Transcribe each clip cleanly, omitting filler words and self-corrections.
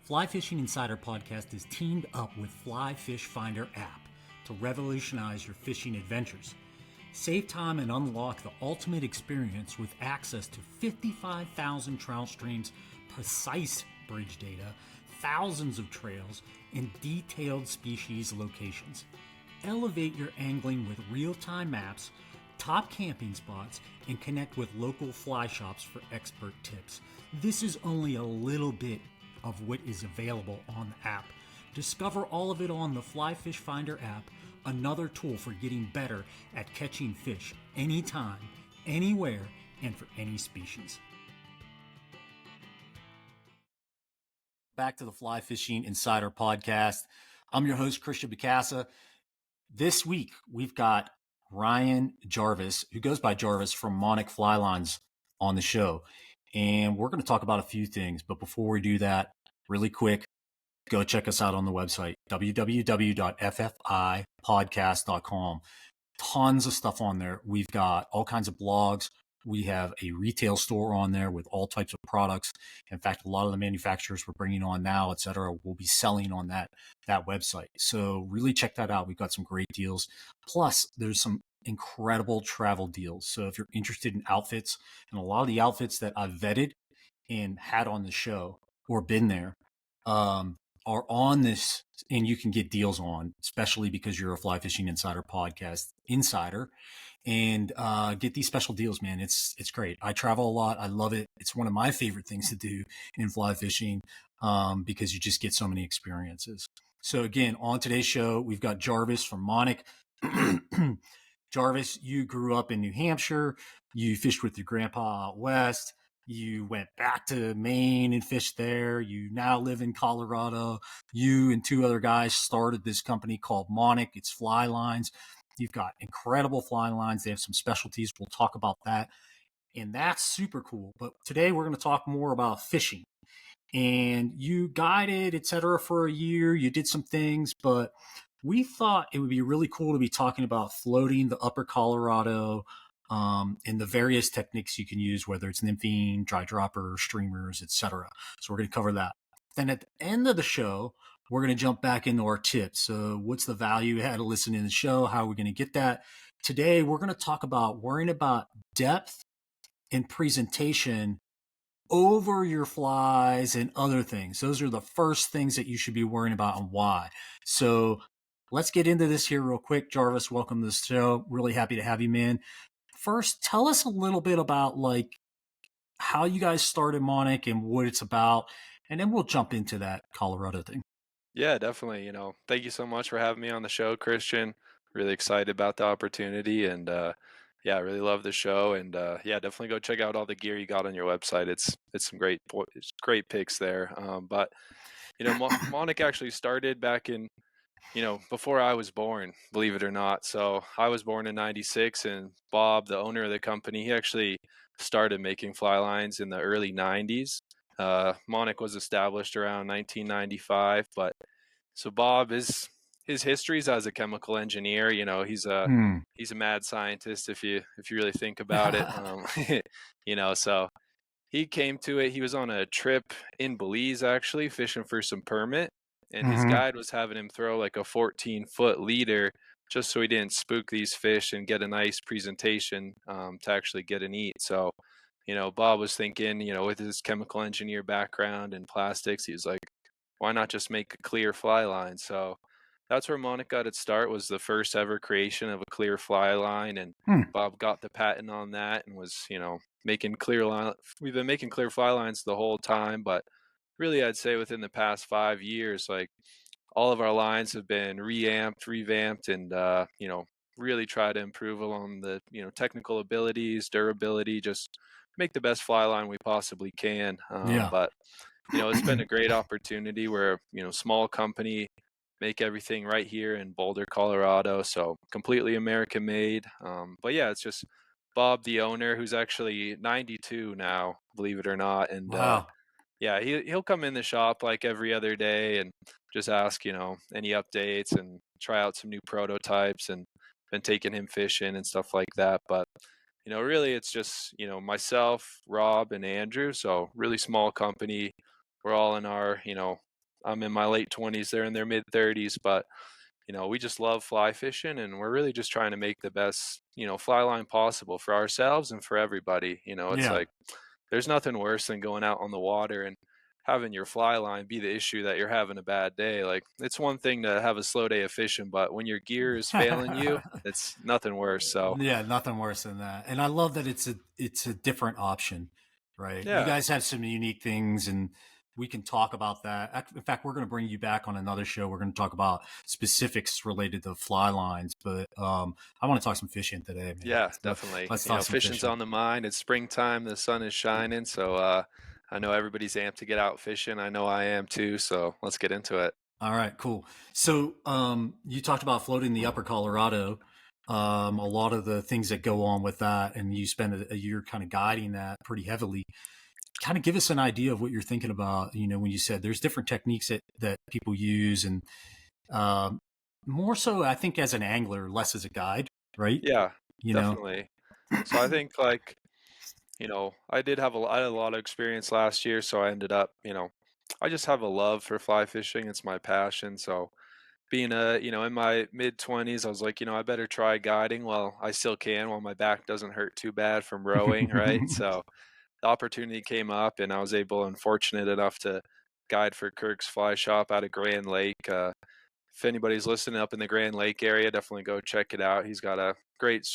Fly Fishing Insider Podcast is teamed up with Fly Fish Finder app to revolutionize your fishing adventures. Save time and unlock the ultimate experience with access to 55,000 trout streams, precise bridge data, thousands of trails, and detailed species locations. Elevate your angling with real-time maps, top camping spots, and connect with local fly shops for expert tips. This is only a little bit of what is available on the app. Discover all of it on the Fly Fish Finder app, another tool for getting better at catching fish anytime, anywhere, and for any species. Back to the Fly Fishing Insider Podcast. I'm your host, Christian Bacasa. This week, we've got Ryan Jarvis, who goes by Jarvis from Monic Flylines, on the show. And we're going to talk about a few things. But before we do that, really quick, go check us out on the website, www.ffipodcast.com. Tons of stuff on there. We've got all kinds of blogs. We have a retail store on there with all types of products. In fact, a lot of the manufacturers we're bringing on now, et cetera, will be selling on that website. So really check that out. We've got some great deals. Plus, there's some incredible travel deals. So if you're interested in outfits, and a lot of the outfits that I've vetted and had on the show or been there are on this, and you can get deals on, especially because you're a Fly Fishing Insider Podcast insider, and get these special deals, man. It's great. I travel a lot. I love it. It's one of my favorite things to do in fly fishing because you just get so many experiences. So again, on today's show, we've got Jarvis from Monic. Jarvis, you grew up in New Hampshire. You fished with your grandpa out west. You went back to Maine and fished there. You now live in Colorado. You and two other guys started this company called Monic. It's fly lines. You've got incredible fly lines. They have some specialties. We'll talk about that. And that's super cool. But today we're going to talk more about fishing. And you guided, et cetera, for a year. You did some things, but we thought it would be really cool to be talking about floating the upper Colorado and the various techniques you can use, whether it's nymphing, dry dropper, streamers, et cetera. So we're going to cover that. Then at the end of the show, we're going to jump back into our tips. So what's the value you had to listen to the show? How are we going to get that? Today, we're going to talk about worrying about depth and presentation over your flies and other things. Those are the first things that you should be worrying about and why. So let's get into this here real quick. Jarvis, welcome to the show. Really happy to have you, man. First, tell us a little bit about like how you guys started Monic and what it's about, and then we'll jump into that Colorado thing. Yeah, definitely. Thank you so much for having me on the show, Christian. Really excited about the opportunity, and yeah, I really love the show. And yeah, definitely go check out all the gear you got on your website. It's some great picks there. But Monic actually started back in before I was born, believe it or not. So I was born in '96, and Bob, the owner of the company, he actually started making fly lines in the early '90s. Monic was established around 1995, but so Bob his history is as a chemical engineer. He's a mad scientist if you really think about it. So he came to it. He was on a trip in Belize actually fishing for some permit, and his guide was having him throw like a 14-foot leader just so he didn't spook these fish and get a nice presentation to actually get an eat. So Bob was thinking, with his chemical engineer background and plastics, he was like, why not just make a clear fly line? So that's where Monic got its start, was the first ever creation of a clear fly line. And Bob got the patent on that and was, making clear line. We've been making clear fly lines the whole time, but really I'd say within the past 5 years, like all of our lines have been revamped, and, really try to improve along the, technical abilities, durability, just make the best fly line we possibly can. But it's been a great opportunity. We're small company, make everything right here in Boulder, Colorado, so completely American made. But yeah, it's just Bob, the owner, who's actually 92 now, believe it or not. And wow. Yeah, he'll come in the shop like every other day and just ask any updates and try out some new prototypes, and been taking him fishing and stuff like that. But really it's just, myself, Rob, and Andrew. So really small company. We're all in our, I'm in my late 20s, they're in their mid 30s, but we just love fly fishing, and we're really just trying to make the best, fly line possible for ourselves and for everybody. It's Yeah. like there's nothing worse than going out on the water and having your fly line be the issue that you're having a bad day. Like, it's one thing to have a slow day of fishing, but when your gear is failing you, it's nothing worse. So, Yeah, nothing worse than that. And I love that it's a different option, right? You yeah. guys have some unique things, and we can talk about that. In fact, we're going to bring you back on another show. We're going to talk about specifics related to fly lines, but I want to talk some fishing today, man. Yeah, definitely. Let's talk some Fishing's fishing. on the mind. It's springtime, the sun is shining, so I know everybody's amped to get out fishing. I know I am too, so let's get into it. All right, cool. So you talked about floating the Upper Colorado. A lot of the things that go on with that, and you spend a year kind of guiding that pretty heavily. Kind of give us an idea of what you're thinking about. When you said there's different techniques that people use, and um, more so, I think as an angler, less as a guide, right? Yeah, You know, definitely. So I think like, I had a lot of experience last year, so I ended up, I just have a love for fly fishing. It's my passion. So being in my mid 20s, I was like, I better try guiding while I still can, while my back doesn't hurt too bad from rowing, right? So the opportunity came up, and I was able and fortunate enough to guide for Kirk's Fly Shop out of Grand Lake. If anybody's listening up in the Grand Lake area, definitely go check it out. He's got a great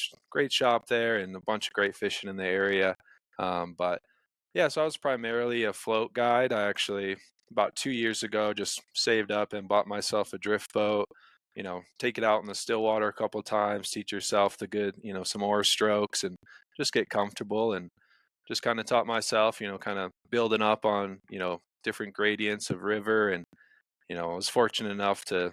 shop there and a bunch of great fishing in the area. But yeah, so I was primarily a float guide. I actually, about 2 years ago, just saved up and bought myself a drift boat. Take it out in the still water a couple times, teach yourself the good, some oar strokes, and just get comfortable, and just kind of taught myself, kind of building up on, different gradients of river. And, I was fortunate enough to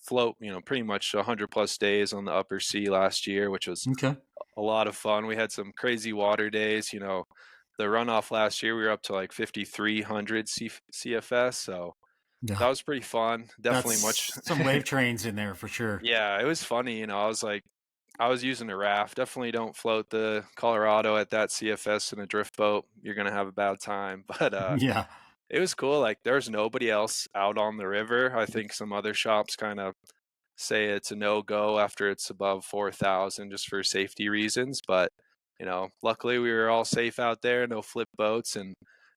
float, pretty much 100 plus days on the upper sea last year, which was okay, a lot of fun. We had some crazy water days. The runoff last year, we were up to like 5,300 CFS. So yeah, that was pretty fun. Definitely much. that's some wave trains in there for sure. Yeah, it was funny. I was using a raft. Definitely don't float the Colorado at that CFS in a drift boat. You're going to have a bad time. But Yeah, it was cool. Like, there's nobody else out on the river. I think some other shops kind of say it's a no-go after it's above 4,000 just for safety reasons. But, luckily we were all safe out there, no flip boats, and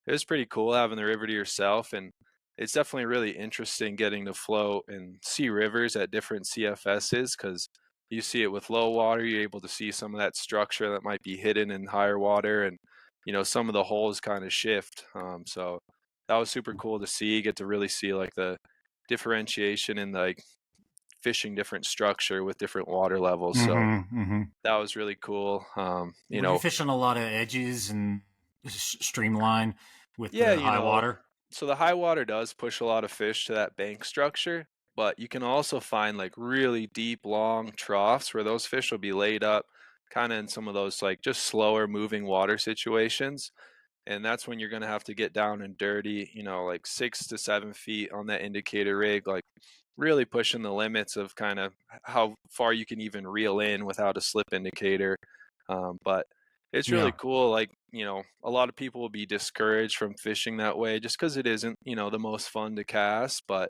it was pretty cool having the river to yourself. And it's definitely really interesting getting to float and see rivers at different CFSs, because you see it with low water, you're able to see some of that structure that might be hidden in higher water, and, some of the holes kind of shift. So that was super cool to see, get to really see like the differentiation in like fishing different structure with different water levels. So mm-hmm. that was really cool. Were you fishing a lot of edges and streamline with Yeah, the high water? so the high water does push a lot of fish to that bank structure, but you can also find like really deep, long troughs where those fish will be laid up kind of in some of those like just slower moving water situations. And that's when you're going to have to get down and dirty, like 6 to 7 feet on that indicator rig, like really pushing the limits of kind of how far you can even reel in without a slip indicator. But it's really Yeah, cool. Like, a lot of people will be discouraged from fishing that way just because it isn't, the most fun to cast. But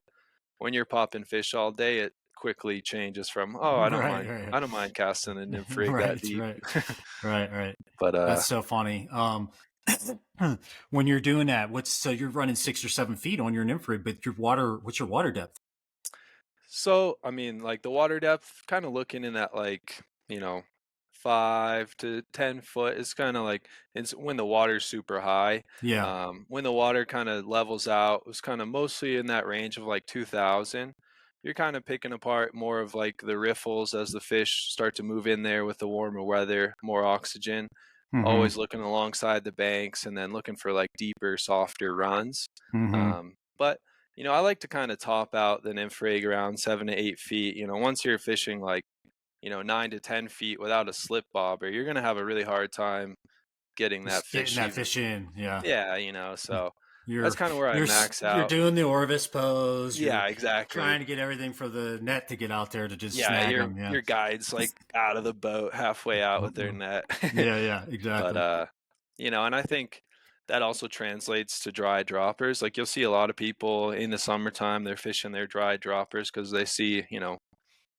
when you're popping fish all day, it quickly changes from, oh, right, right, I don't mind casting a nymph rig that right, deep. right, right. But That's so funny. When you're doing that, so you're running 6 or 7 feet on your nymph rig, but what's your water depth? So, I mean, like the water depth, kind of looking in that like, you know, 5 to 10 foot is kind of like it's when the water's super high. Yeah. When the water kind of levels out, it was kind of mostly in that range of like 2,000. You're kind of picking apart more of like the riffles as the fish start to move in there with the warmer weather, more oxygen. Mm-hmm. Always looking alongside the banks and then looking for like deeper, softer runs. Mm-hmm. But I like to kind of top out the nymph rig around 7 to 8 feet. Once you're fishing like 9 to 10 feet without a slip bobber, you're gonna have a really hard time getting that Just getting fish that even. fish in. Yeah. Yeah, so that's You're kind of where I max you're out. doing the Orvis pose. You're Yeah, exactly. trying to get everything for the net to get out there to just Yeah, snag your them. Yeah. your guide's like out of the boat halfway out with their Mhm. net. Yeah. Yeah. But Exactly. and I think that also translates to dry droppers. Like you'll see a lot of people in the summertime, they're fishing their dry droppers because they see,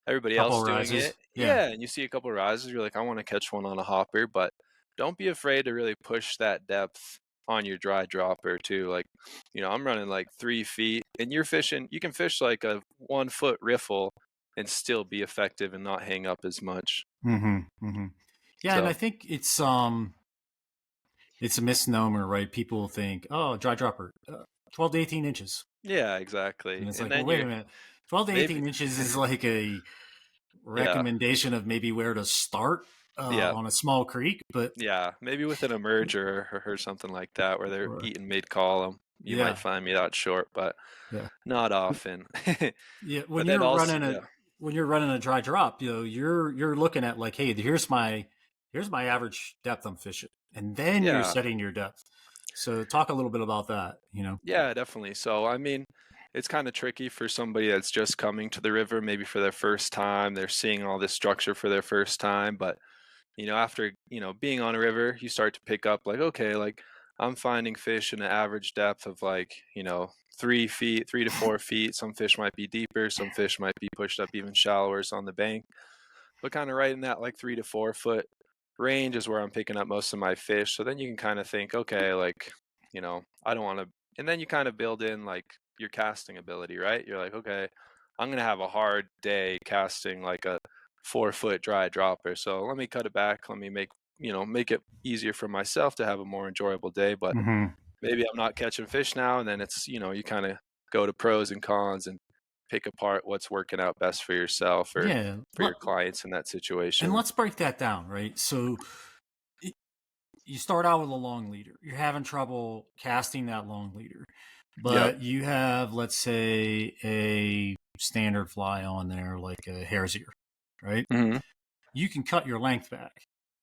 everybody Couple else doing rises. it. Yeah. Yeah, and you see a couple rises, you're like, I want to catch one on a hopper, but don't be afraid to really push that depth on your dry dropper too. Like, I'm running like 3 feet, and you can fish like a 1 foot riffle and still be effective and not hang up as much. Yeah, and I So think it's a misnomer, right? People think, oh, dry dropper, 12 to 18 inches. yeah, And exactly. it's And like, well, then wait a you're minute. 12 to maybe 18 inches is like a yeah, recommendation of maybe where to start yeah. on a small creek. But Yeah, maybe with an emerger or something like that where they're eating mid-column, you might yeah, find me that short, but yeah. not often. Yeah, But then also, yeah, when you're running a dry drop, you're looking at like, hey, here's my average depth I'm fishing, and then you're yeah, setting your depth. So talk a little bit about that. yeah, definitely. So, I mean, it's kind of tricky for somebody that's just coming to the river, maybe for their first time. They're seeing all this structure for their first time, but after, being on a river, you start to pick up like, okay, like I'm finding fish in an average depth of like, 3 feet, 3 to 4 feet. Some fish might be deeper, some fish might be pushed up even shallower on the bank, but kind of right in that like 3 to 4 foot range is where I'm picking up most of my fish. So then you can kind of think, okay, like, I don't want to, and then you kind of build in like your casting ability, right? You're like, okay, I'm going to have a hard day casting like a 4 foot dry dropper. So let me cut it back. Let me make it easier for myself to have a more enjoyable day. But Mm-hmm. maybe I'm not catching fish now. And then it's, you kind of go to pros and cons and pick apart what's working out best for yourself or Yeah, for your clients in that and situation. let's break that down, right? So you start out with a long leader. You're having trouble casting that long leader, Yep. but you have, let's say, a standard fly on there, like a hare's ear, right? Hmm. You can cut your length back.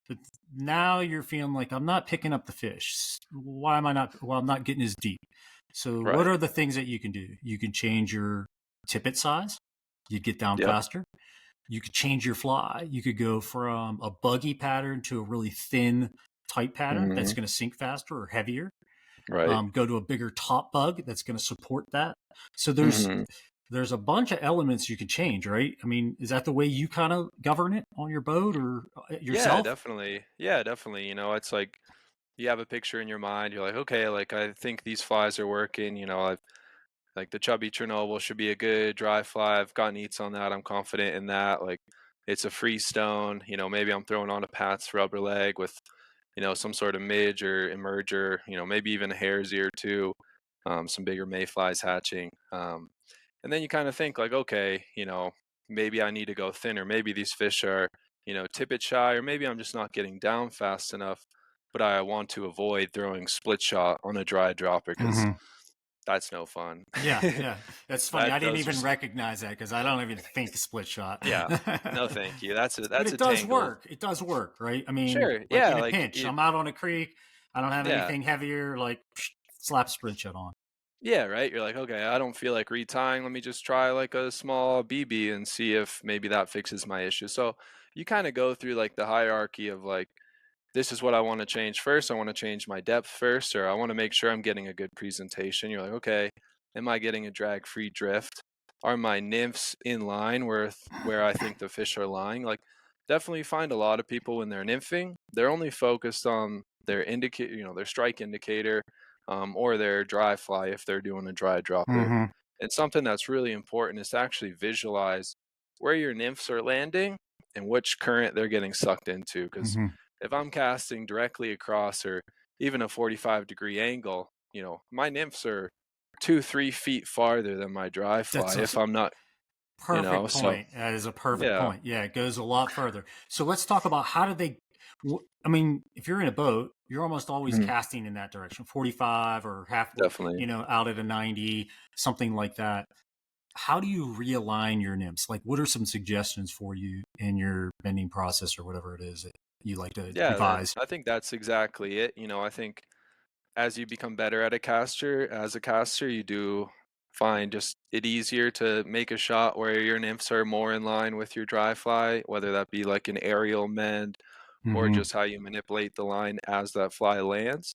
But now you're feeling like I'm not picking up the fish. Why am I not? Well, I'm not getting as deep. So, what Right. are the things that you can do? You can change your tippet size. You get down Yep. faster. You could change your fly. You could go from a buggy pattern to a really thin, tight pattern that's Hmm. going to sink faster or heavier. Right. Go to a bigger top bug that's going to support that. So Hmm. there's a bunch of elements you can change, right? I mean, is that the way you kind of govern it on your boat or Yeah, yourself? definitely. Yeah, definitely. It's like you have a picture in your mind. You're like, okay, like I think these flies are working. I've like the chubby Chernobyl should be a good dry fly. I've gotten eats on that. I'm confident in that. Like it's a freestone. Maybe I'm throwing on a Pat's rubber leg with, some sort of midge or emerger. Maybe even a hare's ear too. Some bigger mayflies hatching. And then you kind of think like, okay, maybe I need to go thinner. Maybe these fish are, tippet shy, or maybe I'm just not getting down fast enough. But I want to avoid throwing split shot on a dry dropper because Mm-hmm. that's no fun. Yeah, yeah. That's funny. That I didn't those are even recognize that because I don't even think split shot. yeah. No, thank you. That's a But that's it a does tangle. work. It does work, right? I mean, Sure. like Yeah. in a Like pinch, it. I'm out on a creek. I don't have Yeah. anything heavier. Like, slap split shot on. Yeah. Right. You're like, okay, I don't feel like retying. Let me just try like a small BB and see if maybe that fixes my issue. So you kind of go through like the hierarchy of like, this is what I want to change first. I want to change my depth first, or I want to make sure I'm getting a good presentation. You're like, okay, am I getting a drag-free drift? Are my nymphs in line where I think the fish are lying? Like, definitely find a lot of people when they're nymphing, they're only focused on their indicate, their strike indicator, or their dry fly if they're doing a dry dropper. Mm-hmm. And something that's really important is to actually visualize where your nymphs are landing and which current they're getting sucked into, because Mm-hmm. if I'm casting directly across or even a 45-degree angle, my nymphs are 2, 3 feet farther than my dry fly That's a if I'm not, perfect so point. That is a perfect yeah. point. Yeah, it goes a lot further. So let's talk about how do they. I mean, if you're in a boat, you're almost always Mhm. casting in that direction, 45 or halfway, Definitely. out at a 90, something like that. How do you realign your nymphs? Like, what are some suggestions for you in your bending process or whatever it is that you like to Yeah, devise? I think that's exactly it. I think as you become better at as a caster, you do find just it easier to make a shot where your nymphs are more in line with your dry fly, whether that be like an aerial mend or Mm-hmm. just how you manipulate the line as that fly lands.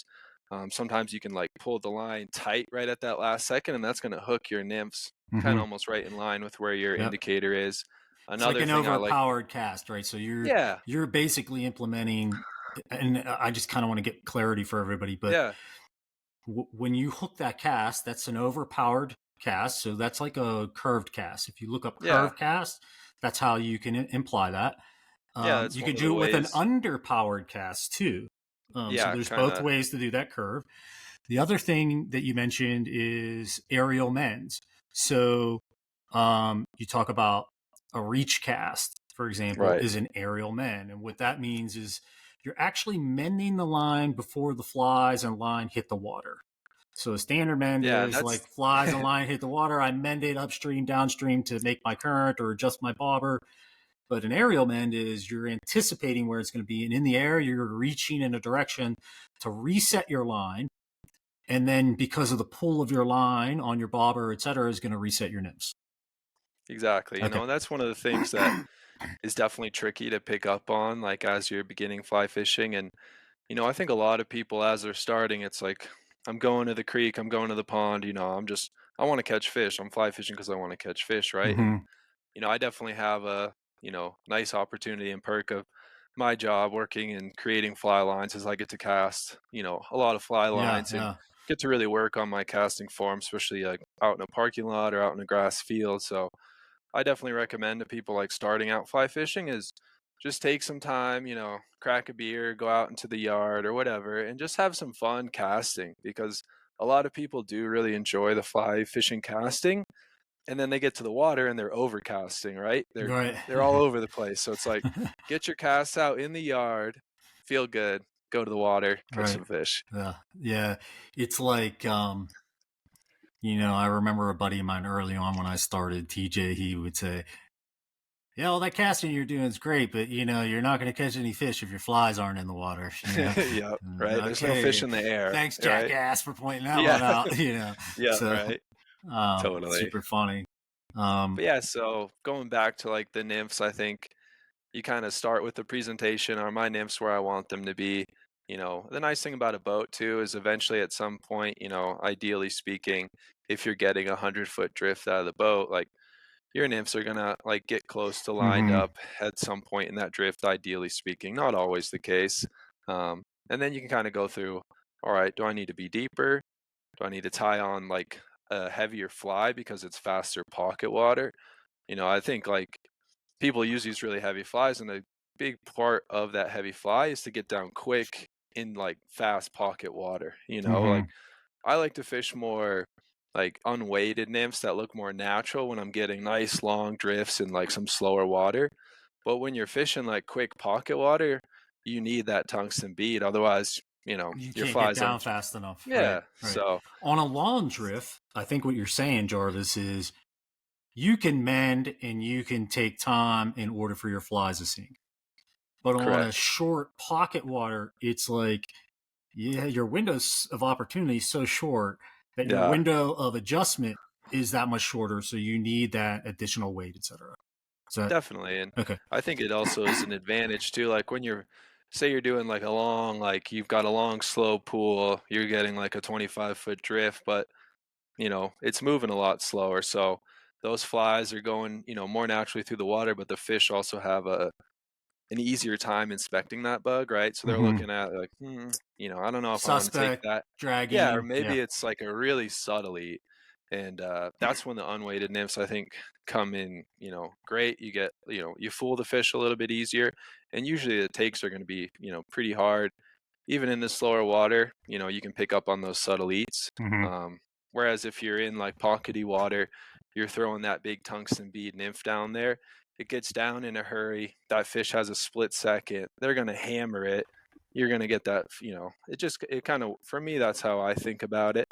Sometimes you can like pull the line tight right at that last second, and that's going to hook your nymphs kind of Hmm. almost right in line with where your Yep. indicator is. It's like Another an thing I like, overpowered cast, right? So yeah, you're basically implementing, and I just kind of want to get clarity for everybody, but yeah, when you hook that cast, that's an overpowered cast. So that's like a curved cast. If you look up yeah, curved cast, that's how you can imply that. yeah. That's You one could of the do it with an ways. underpowered cast too. So Yeah, there's kind both of. ways to do that curve. The other thing that you mentioned is aerial mends. So you talk about a reach cast, for example, Right. is an aerial mend. And what that means is you're actually mending the line before the flies and line hit the water. So a standard mend Yeah, and is that's like flies and line hit the water. I mend it upstream, downstream to make my current or adjust my bobber. But an aerial mend is you're anticipating where it's going to be. And in the air, you're reaching in a direction to reset your line. And then because of the pull of your line on your bobber, et cetera, is going to reset your nymphs. exactly. Okay. And that's one of the things that is definitely tricky to pick up on, like as you're beginning fly fishing. And I think a lot of people, as they're starting, it's like, I'm going to the creek, I'm going to the pond, I want to catch fish. I'm fly fishing because I want to catch fish, right? And, Mm-hmm. I definitely have a, nice opportunity and perk of my job working and creating fly lines as I get to cast, a lot of fly Yeah. lines and Yeah. get to really work on my casting form, especially like out in a parking lot or out in a grass field. So I definitely recommend to people like starting out fly fishing is just take some time, crack a beer, go out into the yard or whatever, and just have some fun casting because a lot of people do really enjoy the fly fishing casting, and then they get to the water and they're overcasting, right? They're Right. they're all over the place. So it's like get your casts out in the yard, feel good, go to the water, catch Right. some fish. Yeah. Yeah. It's like, I remember a buddy of mine early on when I started, TJ, he would say, yeah, well, that casting you're doing is great, but you're not going to catch any fish if your flies aren't in the water. Yep, right. There's no fish Okay, in the air, thanks, right? jackass, for pointing that Yeah. one out. Yeah, So right. Totally. super funny. But yeah, so going back to like the nymphs, I think you kind of start with the presentation. Are my nymphs where I want them to be? The nice thing about a boat too is eventually at some point, ideally speaking, if you're getting 100-foot drift out of the boat, like your nymphs are gonna like get close to lined Hmm. up at some point in that drift, ideally speaking. Not always the case. And then you can kind of go through, all right, do I need to be deeper? Do I need to tie on like a heavier fly because it's faster pocket water? I think like people use these really heavy flies, and a big part of that heavy fly is to get down quick in like fast pocket water. Like Hmm. I like to fish more like unweighted nymphs that look more natural when I'm getting nice long drifts in like some slower water. But when you're fishing like quick pocket water, you need that tungsten bead. Otherwise, You your can't get flies down aren't. fast enough. Right. Yeah. Right. So On a long drift, I think what you're saying, Jarvis, is you can mend and you can take time in order for your flies to sink. But on a correct. short pocket water, it's like, yeah, your windows of opportunity is so short that your Yeah. window of adjustment is that much shorter. So you need that additional weight, etc. So Definitely, and okay. I think it also is an advantage too, like, when say you're doing, like, a long like, you've got a long slow pool, you're getting, like, a 25-foot drift, but, it's moving a lot slower, so those flies are going, more naturally through the water, but the fish also have an easier time inspecting that bug, right? So they're Mm-hmm. looking at it like, I don't know if I wanna take Suspect that. Yeah, or dragging. Yeah. maybe it's like a really subtle eat, and, that's when the unweighted nymphs, I think, come in, great. You get you fool the fish a little bit easier, and usually the takes are gonna be, pretty hard. Even in the slower water, you can pick up on those subtle eats, Mm-hmm. whereas if you're in, like, pockety water, you're throwing that big tungsten bead nymph down there, it gets down in a hurry. That fish has a split second. They're going to hammer it. You're going to get that, it kind of, for me, that's how I think about it.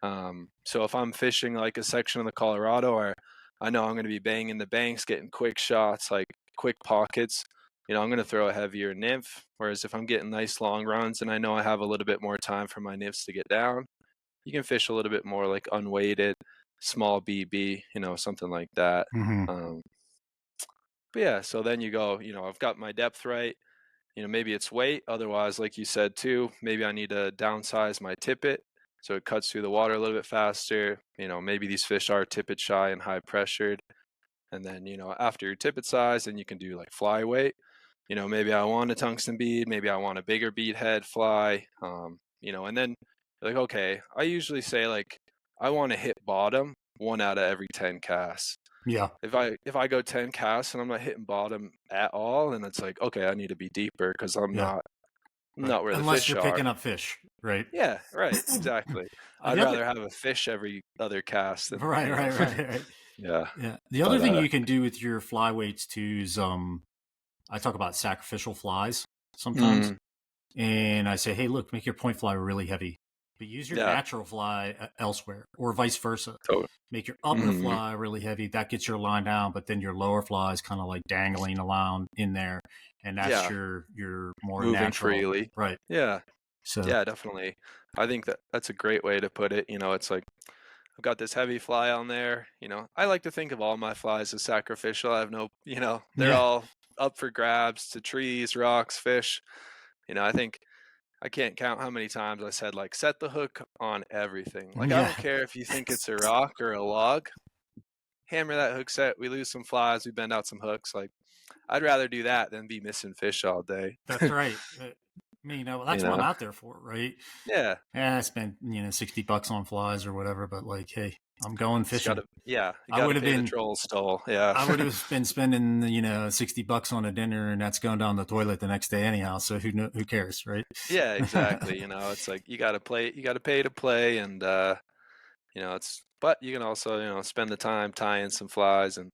So if I'm fishing like a section of the Colorado, or I know I'm going to be banging the banks, getting quick shots, like quick pockets, I'm going to throw a heavier nymph. Whereas if I'm getting nice long runs and I know I have a little bit more time for my nymphs to get down, you can fish a little bit more like unweighted, small BB, something like that. Mm-hmm. Um, but yeah, so then you go, I've got my depth right. maybe it's weight. Otherwise, like you said too, maybe I need to downsize my tippet so it cuts through the water a little bit faster. Maybe these fish are tippet shy and high pressured. And then, after your tippet size, then you can do like fly weight. Maybe I want a tungsten bead, maybe I want a bigger bead head fly. And then like, okay, I usually say like I want to hit bottom 1 out of every 10 casts. Yeah. If I go 10 casts and I'm not hitting bottom at all, then it's like, okay, I need to be deeper because I'm Yeah. not where the Unless fish you're are. picking up fish, right? Yeah, right, exactly. I'd The other, rather have a fish every other cast than right. yeah. Yeah. The other But thing you can do with your flyweights too is I talk about sacrificial flies sometimes. mm, And I say, hey, look, make your point fly really heavy, but use your yeah, natural fly elsewhere, or vice versa. totally. Make your upper Mm, fly really heavy. That gets your line down, but then your lower fly is kind of like dangling around in there, and that's yeah, your more moving natural, freely. right? Yeah, So yeah, definitely. I think that's a great way to put it. It's like I've got this heavy fly on there. I like to think of all my flies as sacrificial. I have no, they're yeah, all up for grabs to trees, rocks, fish. I think I can't count how many times I said like set the hook on everything. Like I yeah, don't care if you think it's a rock or a log. Hammer that hook set. We lose some flies. We bend out some hooks. Like I'd rather do that than be missing fish all day. that's right. you That's what I'm know? out there for, right? Yeah. Yeah, I spent $60 on flies or whatever, but like, hey, I'm going Just fishing. gotta yeah, you I gotta would have pay the been troll's toll. Yeah. I would have been spending, $60 on a dinner, and that's going down the toilet the next day anyhow. So who cares, right? Yeah, exactly. It's like you gotta pay to play and but you can also, spend the time tying some flies and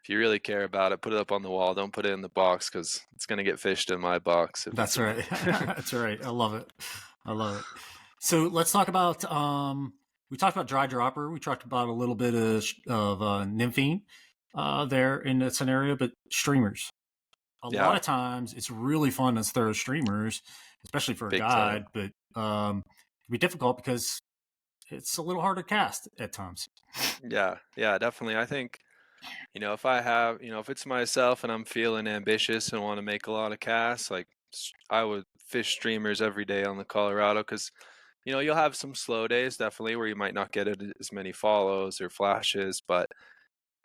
if you really care about it, put it up on the wall. Don't put it in the box because it's gonna get fished in my box if it's That's in right. there. That's right. I love it. I love it. So let's talk about. We talked about dry dropper. We talked about a little bit of nymphing there in that scenario, but streamers. A lot Yeah, of times, it's really fun to throw streamers, especially for a big time. guide, but it can be difficult because it's a little hard to cast at times. Yeah, yeah, definitely. I think, if I have, if it's myself and I'm feeling ambitious and want to make a lot of casts, like I would fish streamers every day on the Colorado because, you'll have some slow days definitely where you might not get as many follows or flashes, but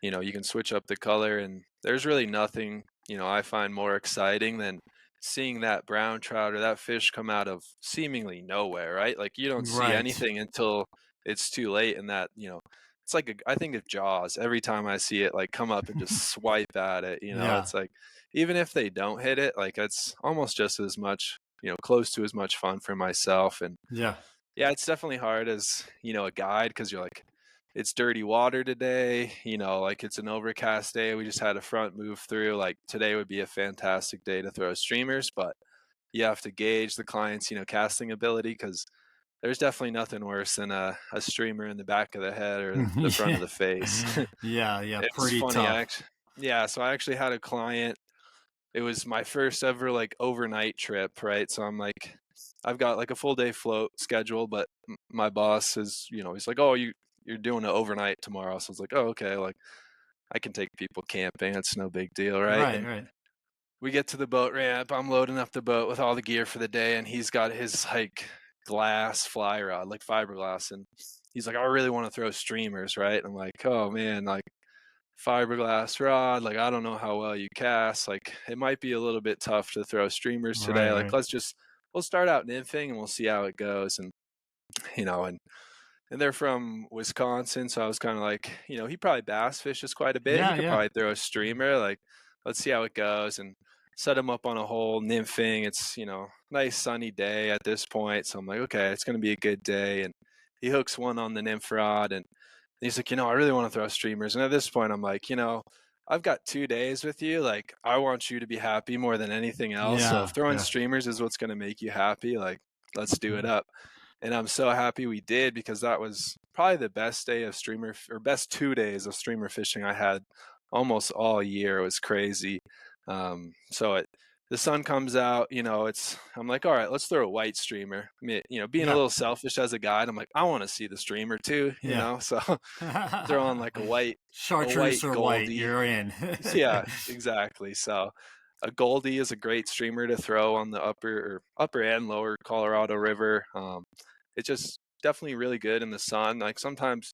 you can switch up the color and there's really nothing, I find more exciting than seeing that brown trout or that fish come out of seemingly nowhere, right? Like you don't see Right. anything until it's too late and that, it's like I think of Jaws every time I see it like come up and just swipe at it, Yeah. it's like even if they don't hit it, like it's almost just as much, close to as much fun for myself and Yeah. yeah, it's definitely hard as, a guide because you're like, it's dirty water today, like it's an overcast day. We just had a front move through. Like today would be a fantastic day to throw streamers, but you have to gauge the client's, casting ability because there's definitely nothing worse than a streamer in the back of the head or the front Yeah. of the face. Yeah. It's Pretty funny, tough. yeah. So I actually had a client it was my first ever like overnight trip, right? So I'm like, I've got like a full day float schedule, but my boss is, he's like, oh, you're doing an overnight tomorrow. So I was like, oh, okay, like I can take people camping. It's no big deal, right? Right. And Right. we get to the boat ramp. I'm loading up the boat with all the gear for the day, and he's got his like glass fly rod, like fiberglass, and he's like, I really want to throw streamers, right? And I'm like, oh man, like fiberglass rod, like I don't know how well you cast, like it might be a little bit tough to throw streamers today, Right. like Right. we'll start out nymphing and we'll see how it goes. And and they're from Wisconsin, so I was kind of like, he probably bass fishes quite a bit, he Yeah. could Yeah. probably throw a streamer, like let's see how it goes. And set him up on a hole nymphing. It's nice sunny day at this point, so I'm like, okay, it's going to be a good day. And he hooks one on the nymph rod and he's like, I really want to throw streamers. And at this point, I'm like, I've got 2 days with you. Like, I want you to be happy more than anything else. So if Yeah. throwing Yeah. streamers is what's going to make you happy, like, let's do it up. And I'm so happy we did because that was probably the best day of streamer or best 2 days of streamer fishing I had almost all year. It was crazy. The sun comes out, I'm like, all right, let's throw a white streamer. I mean, being a Yeah. little selfish as a guide, I'm like, I want to see the streamer too, Yeah. so throw on like a white Chartreuse or white, Goldie. you're in. Yeah, exactly. So a Goldie is a great streamer to throw on the upper and lower Colorado River. It's just definitely really good in the sun. Like sometimes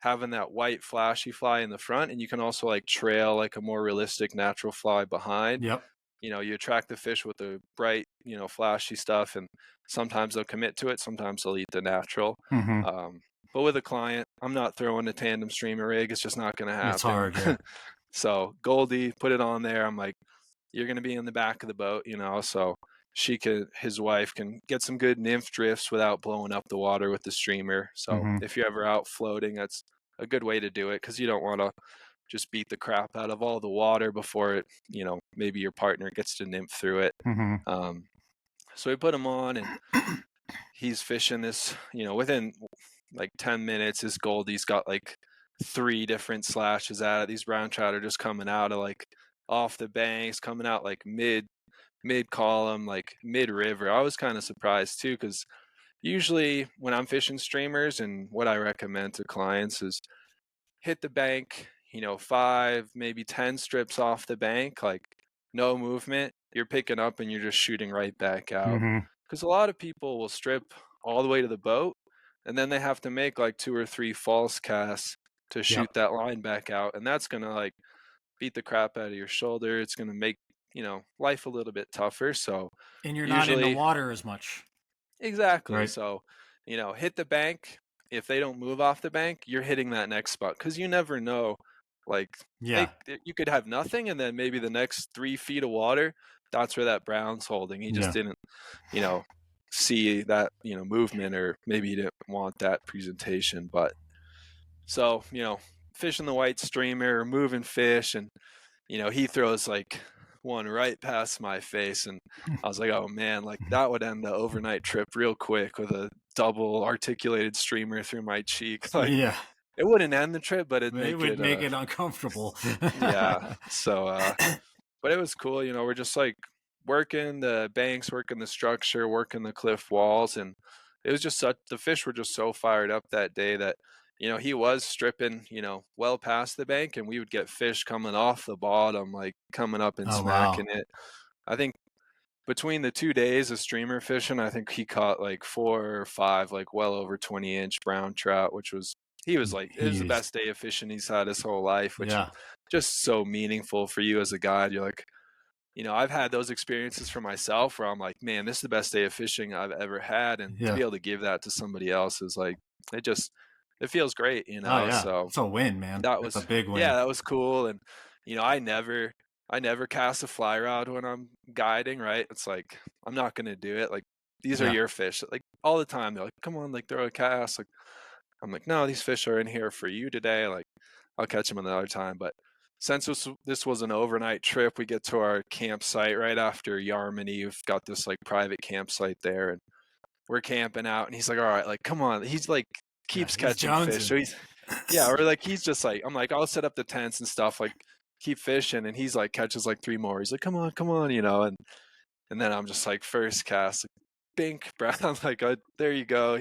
having that white flashy fly in the front, and you can also like trail like a more realistic natural fly behind. Yep. You attract the fish with the bright, flashy stuff, and sometimes they'll commit to it, sometimes they'll eat the natural. Hmm. But with a client, I'm not throwing a tandem streamer rig. It's just not going to It's happen. hard. Yeah. So Goldie, put it on there. I'm like, you're going to be in the back of the boat, so his wife can get some good nymph drifts without blowing up the water with the streamer. So Hmm. if you're ever out floating, that's a good way to do it, because you don't want to just beat the crap out of all the water before it, maybe your partner gets to nymph through it. Hmm. So we put him on, and he's fishing this, within like 10 minutes, his Goldie's got like 3 different slashes at it. These brown trout are just coming out of like off the banks, coming out like mid column, like mid river. I was kind of surprised too, because usually when I'm fishing streamers, and what I recommend to clients is hit the bank, 5, maybe 10 strips off the bank, like no movement. You're picking up and you're just shooting right back out. Hmm. Because a lot of people will strip all the way to the boat, and then they have to make like 2 or 3 false casts to shoot Yep. that line back out. And that's going to like beat the crap out of your shoulder. It's going to make, life a little bit tougher. So And you're not in the usually, water as much, exactly. right? So, hit the bank. If they don't move off the bank, you're hitting that next spot, because you never know. Like Yeah. you could have nothing, and then maybe the next 3 feet of water, that's where that brown's holding. He just Yeah. didn't, you know, see that, movement, or maybe he didn't want that presentation. But so, fishing the white streamer, moving fish, and he throws like one right past my face, and I was like, oh man, like that would end the overnight trip real quick with a double articulated streamer through my cheek. Like Yeah. it wouldn't end the trip, but it'd It make would it make it uncomfortable. yeah. So but it was cool, we're just like working the banks, working the structure, working the cliff walls, and it was just such the fish were just so fired up that day that he was stripping, well past the bank, and we would get fish coming off the bottom, like coming up and Oh, wow. smacking it. I think between the 2 days of streamer fishing, I think he caught like 4 or 5, like well over 20-inch brown trout, which was he was like it was the He's, best day of fishing he's had his whole life, which yeah. just so meaningful for you as a guide. You're like, I've had those experiences for myself where I'm like, man, this is the best day of fishing I've ever had, and to Yeah. be able to give that to somebody else is like it feels great, Oh, yeah. So It's a win, man. that It's a was big yeah, win. that was cool. And I never cast a fly rod when I'm guiding, right? It's like I'm not gonna do it. Like these are Yeah. your fish. Like all the time they're like, come on, like throw a cast. Like I'm like, no, these fish are in here for you today. Like I'll catch them another time. But since this was an overnight trip, we get to our campsite right after Yarmany. We've got this like private campsite there, and we're camping out. And he's like, all right, like come on. He's like Yeah. keeps He's catching fish. jonesing. So or like he's just like, I'm like, I'll set up the tents and stuff, like keep fishing, and he's like catches like 3 more. He's like, come on, and then I'm just like first cast, like, bink, bro. I'm like, oh, there you go,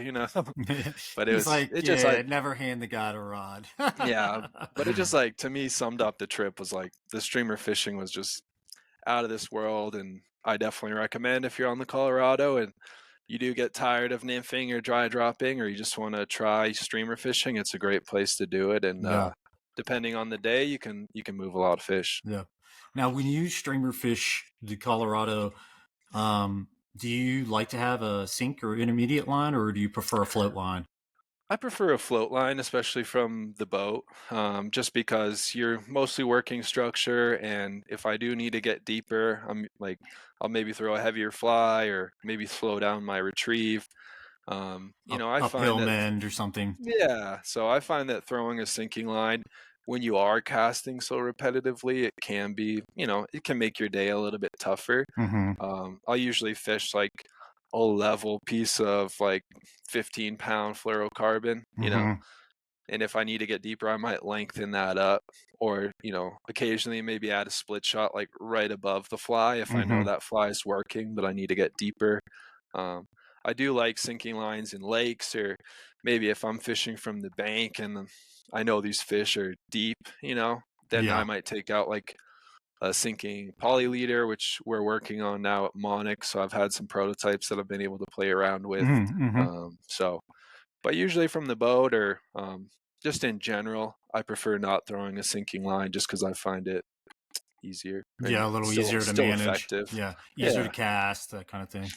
But He's like, it just yeah, like never hand the god a rod. yeah, but it just like to me summed up the trip was like the streamer fishing was just out of this world, and I definitely recommend if you're on the Colorado and you do get tired of nymphing or dry dropping, or you just want to try streamer fishing, it's a great place to do it. And Yeah. depending on the day, you can move a lot of fish. Yeah. Now, when you streamer fish the Colorado, do you like to have a sink or intermediate line, or do you prefer a float line? I prefer a float line, especially from the boat, just because you're mostly working structure. And if I do need to get deeper, I'll maybe throw a heavier fly or maybe slow down my retrieve. I find Uphill that, mend or something? yeah, so I find that throwing a sinking line when you are casting so repetitively, it can be, it can make your day a little bit tougher. Mm-hmm. I'll usually fish like a level piece of like 15-pound fluorocarbon, Mm-hmm. and if I need to get deeper, I might lengthen that up, or, occasionally maybe add a split shot like right above the fly if I know Mm-hmm. that fly is working, but I need to get deeper. Um, I do like sinking lines in lakes, or maybe if I'm fishing from the bank and I know these fish are deep, then I Yeah. might take out like a sinking poly leader, which we're working on now at Monic. So I've had some prototypes that I've been able to play around with. Mm-hmm. So, but usually from the boat or just in general, I prefer not throwing a sinking line just because I find it easier Yeah, and a little still easier to still manage. effective. Yeah, easier to Yeah, cast, that kind of thing.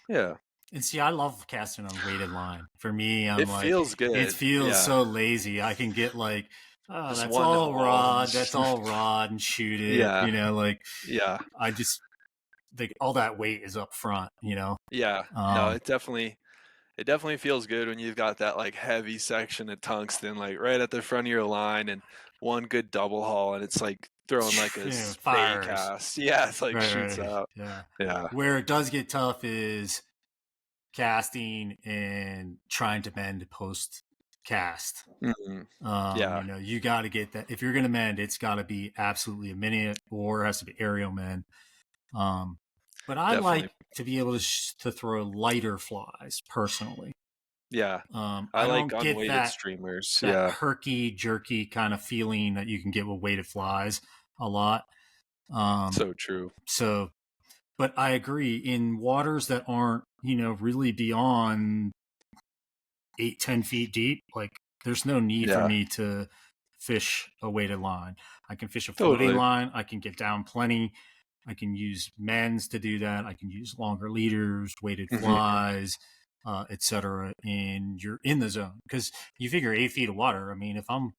yeah. And see, I love casting on weighted line. For me, I'm It like, feels it good. feels Yeah, so lazy. I can get like, oh, just that's one all hole and rod, that's all rod, and shoot it. yeah, Like yeah, I just all that weight is up front. yeah. No, Um, it definitely feels good when you've got that like heavy section of tungsten like right at the front of your line and one good double haul and it's like throwing like a spay fires. cast. Yeah, it's like Right, shoots right, out. yeah. Yeah. Where it does get tough is casting and trying to bend post cast. Hmm. Yeah, You got to get that. If you're going to mend, it's got to be absolutely a minute or it has to be aerial mend. But I definitely. like to be able to throw lighter flies personally. Yeah. I I like don't get unweighted that streamers. that Yeah. herky jerky kind of feeling that you can get with weighted flies a lot. Um, So true. so, but I agree in waters that aren't really beyond 8-10 feet deep. Like there's no need for Yeah. me to fish a weighted line. I can fish a floating Totally. line. I can get down plenty. I can use mends to do that. I can use longer leaders, weighted Hmm. flies, etc. And you're in the zone because you figure 8 feet of water. I mean, if I'm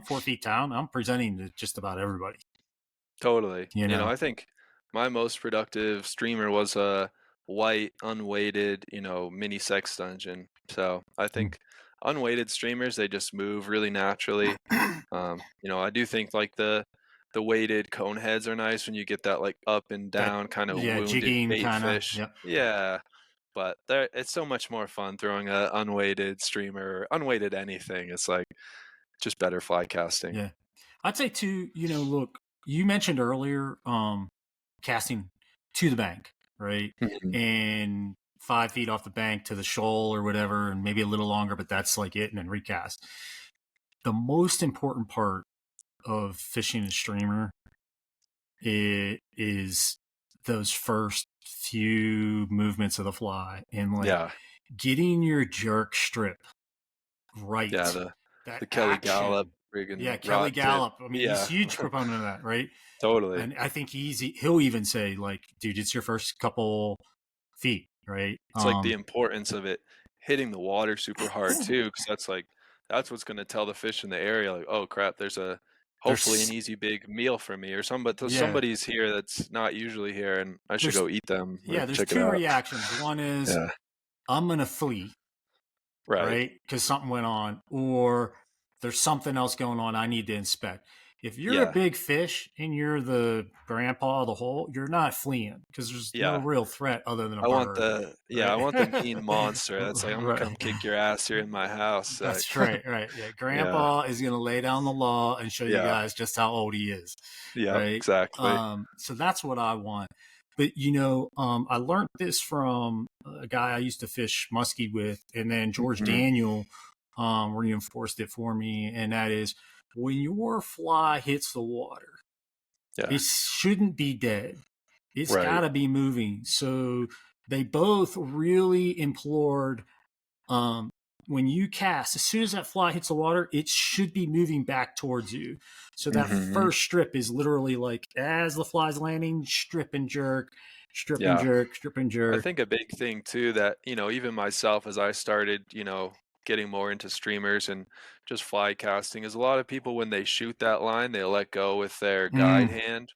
4 feet down, I'm presenting to just about everybody. Totally. You know. I think my most productive streamer was a white, unweighted, mini sex dungeon. So I think unweighted streamers, they just move really naturally. I do think like the weighted cone heads are nice when you get that like up and That down kind of yeah, wounded jigging bait kind of. fish. Yep. Yeah. But it's so much more fun throwing a unweighted streamer, unweighted anything. It's like just better fly casting. Yeah. I'd say too, look, you mentioned earlier casting to the bank, right? Mhm. And 5 feet off the bank to the shoal or whatever, and maybe a little longer, but that's like it, and then recast. The most important part of fishing a streamer is those first few movements of the fly and like Yeah. getting your jerk strip Yeah, right. the That Kelly Gallup action. Yeah, friggin' Kelly rod tip. Gallup. I mean, he's Yeah, a huge proponent of that, right? totally. And I think he'll even say like, dude, it's your first couple feet, right? It's like the importance of it hitting the water super hard too, because that's what's gonna tell the fish in the area like, oh crap, there's hopefully an There's easy big meal for me or yeah, somebody's here that's not usually here and I should there's go eat them or there's check it two out. reactions. One is Yeah, I'm gonna flee, right. right? Because something went on, or there's something else going on I need to inspect. If you're a Yeah, big fish and you're the grandpa of the hole, you're not fleeing because there's no yeah. real threat other than a I want bird, I right? want the mean monster. That's like, I'm gonna come Right. kick your ass here in my house. Like, That's right, right. Yeah, yeah, Grandpa is going to lay down the law and show you yeah, guys just how old he is, yeah, right? exactly. So that's what I want. But I learned this from a guy I used to fish muskie with, and then George Hmm. Daniel reinforced it for me, and that is when your fly hits the water, Yeah, it shouldn't be dead. It's got right. to be moving. So they both really implored um, when you cast, as soon as that fly hits the water, it should be moving back towards you. So that Hmm. first strip is literally like as the fly's landing, strip and jerk, strip and Yeah. jerk, strip and I jerk. think a big thing too that, even myself as I started, getting more into streamers and just fly casting is a lot of people when they shoot that line, they let go with their guide Mm, hand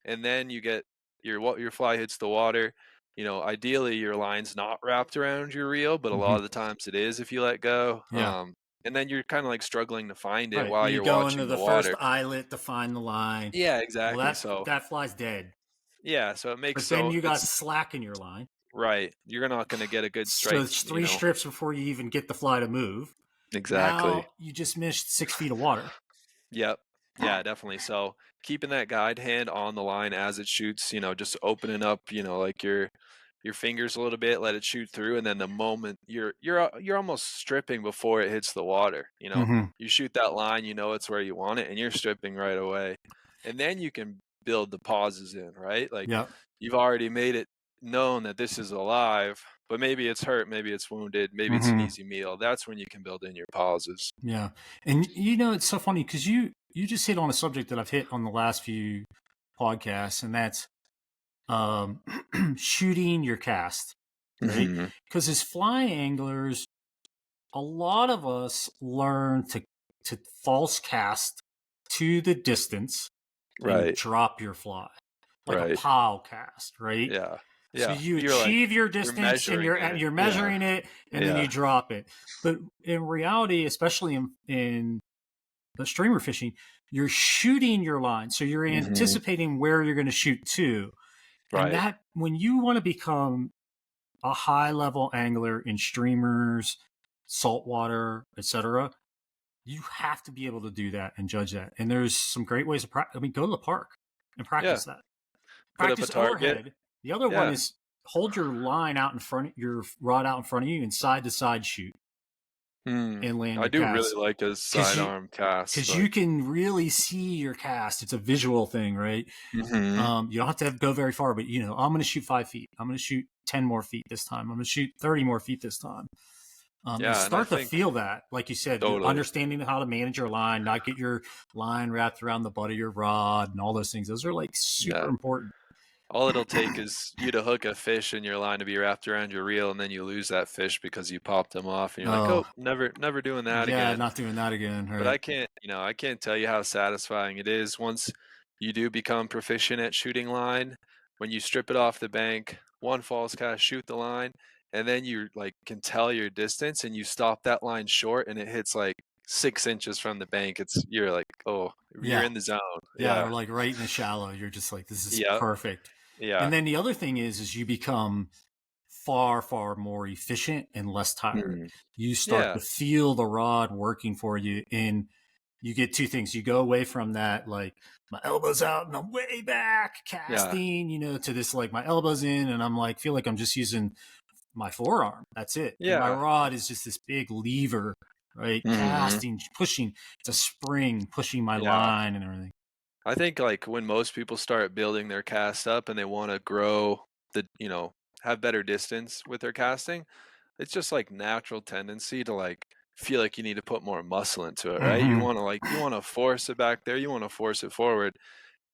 and then you get your fly hits the water. Ideally your line's not wrapped around your reel, but a lot hmm. of the times it is if you let go. Yeah, And then you're kind of like struggling to find it right. while You you're go into watching the the first water. eyelet to find the line. Yeah, Well, exactly. that So, that fly's dead. yeah, so it makes But then you got it's slack in your line. right. You're not going to get a good So strike, it's three strips before you even get the fly to move. Exactly. Now you just missed 6 feet of water. Yep. Yeah, definitely. So keeping that guide hand on the line as it shoots, just opening up, like your fingers a little bit, let it shoot through, and then the moment you're almost stripping before it hits the water. Hmm. You shoot that line, it's where you want it, and you're stripping right away, and then you can build the pauses in, right? Like Yeah. you've already made it known that this is alive, but maybe it's hurt, maybe it's wounded, maybe it's an Mm-hmm. easy meal. That's when you can build in your pauses. Yeah. And it's so funny because you just hit on a subject that I've hit on the last few podcasts, and that's shooting your cast, right? Hmm. Because as fly anglers, a lot of us learn to false cast to the distance and Right. drop your fly like a Right. pow cast, right? Yeah. So Yeah. you You're like, achieve your you're distance and measuring it. you're Yeah. measuring it and then you Yeah. drop it. But in reality, especially in the streamer fishing, you're shooting your line. So you're Hmm. anticipating where you're going to shoot to. And Right. that when you want to become a high level angler in streamers, saltwater, etc., you have to be able to do that and judge that. And there's some great ways of practice. I mean, go to the park and Yeah. practice that. Put up a Practice target. overhead. The other one Yeah. is hold your line out in front, your rod out in front of you, and side to side shoot and land I your do really cast. like a sidearm cast. Because you Like, can really see your cast. It's a visual thing, right? hmm. You don't have to go very far, but I'm going to shoot 5 feet. I'm going to shoot 10 more feet this time. I'm going to shoot 30 more feet this time. And Yeah, and I start to think feel that, like you said, totally. understanding how to manage your line, not get your line wrapped around the butt of your rod and all those things. Those are like super Yeah. important. All it'll take is you to hook a fish in your line to be wrapped around your reel, and then you lose that fish because you popped them off, and you're like, Oh, oh, never doing that yeah, again. not doing that again. But Right. I can't tell you how satisfying it is once you do become proficient at shooting line. When you strip it off the bank, one false cast, shoot the line, and then you like can tell your distance, and you stop that line short, and it hits like 6 inches from the bank. You're like, oh, you're Yeah. in the zone. Yeah. Yeah, Or like right in the shallow. You're just like, this is yeah, perfect. yeah, And then the other thing is you become far, far more efficient and less tired. mm, You start yeah, to feel the rod working for you. And you get two things. You go away from that, like my elbows out and I'm way back yeah, casting, to this, like my elbows in and I'm like, feel like I'm just using my forearm. That's it. And my yeah. rod is just this big lever, right? Hmm. Casting, pushing. It's a spring pushing my Yeah. line and everything. I think like when most people start building their cast up and they want to grow have better distance with their casting, it's just like natural tendency to like feel like you need to put more muscle into it, right? Mm-hmm. You want to force it back there, you want to force it forward,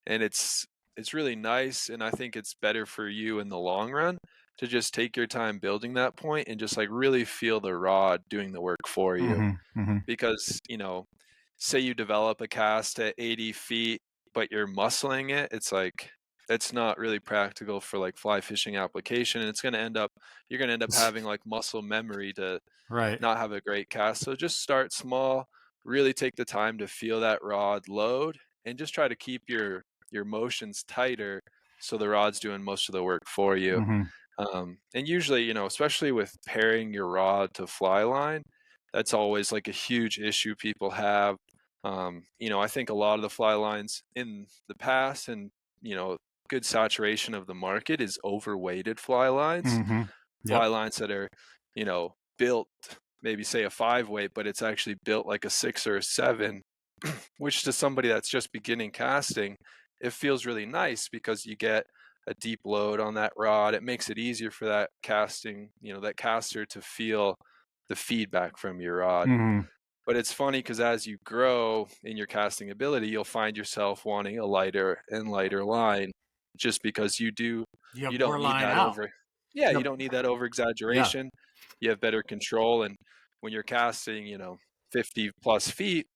and it's really nice, and I think it's better for you in the long run to just take your time building that point and just like really feel the rod doing the work for you. Mm-hmm. Mm-hmm. Because, say you develop a cast at 80 feet, but you're muscling it, it's like it's not really practical for like fly fishing application. And you're gonna end up having like muscle memory to Right. not have a great cast. So just start small, really take the time to feel that rod load, and just try to keep your motions tighter so the rod's doing most of the work for you. Mm-hmm. And usually, especially with pairing your rod to fly line, that's always like a huge issue people have. I think a lot of the fly lines in the past and, good saturation of the market is overweighted fly lines. Mm-hmm. Fly Yep. lines that are, built maybe say a 5 weight, but it's actually built like a 6 or a 7, which to somebody that's just beginning casting, it feels really nice because you get a deep load on that rod. It makes it easier for that caster to feel the feedback from your rod. Mm-hmm. But it's funny because as you grow in your casting ability, you'll find yourself wanting a lighter and lighter line just because You have you don't more need line that out. over. Yeah, you Yep. don't need that over Yeah. exaggeration. You have better control. And when you're casting, 50 plus feet,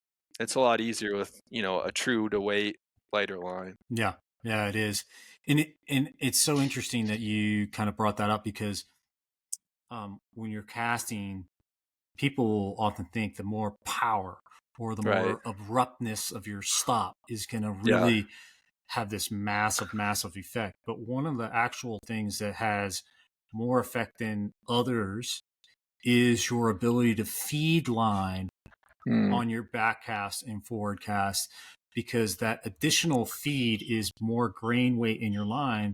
it's a lot easier with, a true to weight lighter line. Yeah. Yeah, it is. And it's so interesting that you kind of brought that up because when you're casting, people will often think the more power or the Right. more abruptness of your stop is going to Yeah. really have this massive, massive effect. But one of the actual things that has more effect than others is your ability to feed line Mm. on your back cast and forward cast because that additional feed is more grain weight in your line